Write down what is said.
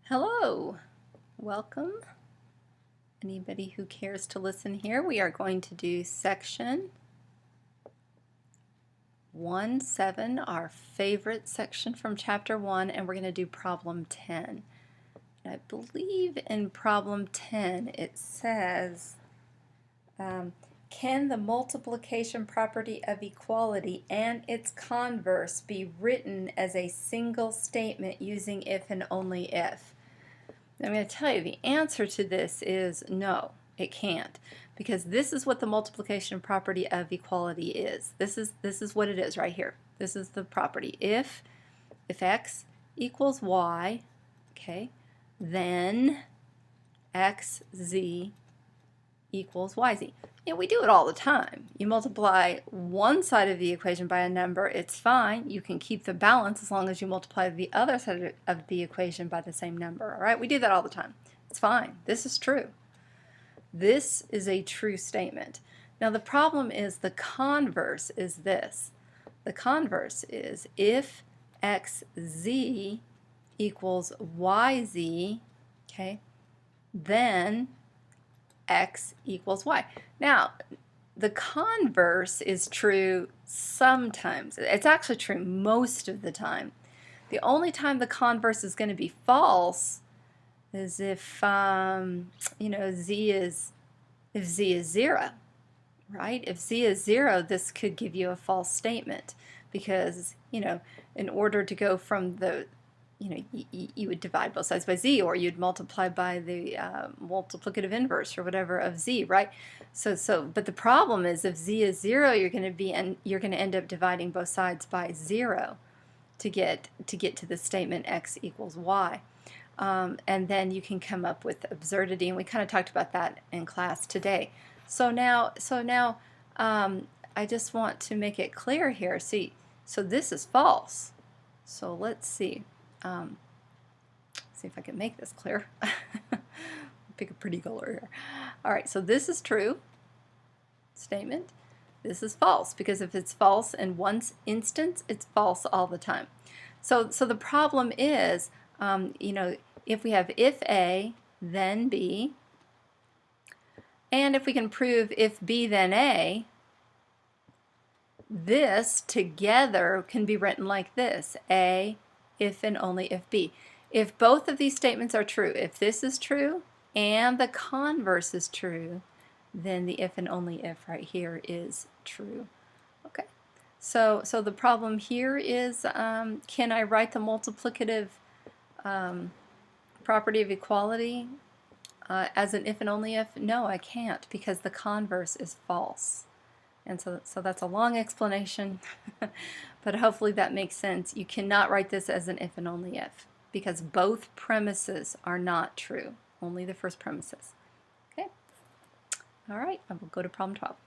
Hello, welcome. Anybody who cares to listen here, we are going to do section 1-7, our favorite section from chapter 1, and we're going to do problem 10. And I believe in problem 10 it says, can the multiplication property of equality and its converse be written as a single statement using if and only if? I'm going to tell you the answer to this is no, it can't, because this is what the multiplication property of equality is. This is what it is right here. This is the property. If x equals y, okay, then xz equals yz. Yeah, we do it all the time. You multiply one side of the equation by a number, it's fine. You can keep the balance as long as you multiply the other side of the equation by the same number. All right, we do that all the time. It's fine. This is true. This is a true statement. Now the problem is the converse is this. The converse is if xz equals yz, okay, then x equals y. Now, the converse is true sometimes. It's actually true most of the time. The only time the converse is going to be false is if z is 0, right? If z is 0, this could give you a false statement because in order to go from the you would divide both sides by z, or you'd multiply by the multiplicative inverse or whatever of z, right? But the problem is if z is 0, you're going to end up dividing both sides by 0 to get to the statement x equals y, and then you can come up with absurdity, and we kind of talked about that in class today. So now I just want to make it clear here. See, so this is false. So let's see. See if I can make this clear. Pick a pretty color here. All right, so this is true statement. This is false, because if it's false in one instance, it's false all the time. So the problem is, if we have if A, then B, and if we can prove if B, then A, this together can be written like this: A, if and only if B. If both of these statements are true, if this is true and the converse is true, then the if and only if right here is true. Okay, so the problem here is, can I write the multiplicative property of equality as an if and only if? No, I can't, because the converse is false. And so that's a long explanation, but hopefully that makes sense. You cannot write this as an if and only if, because both premises are not true, only the first premises. Okay? All right, I will go to problem 12.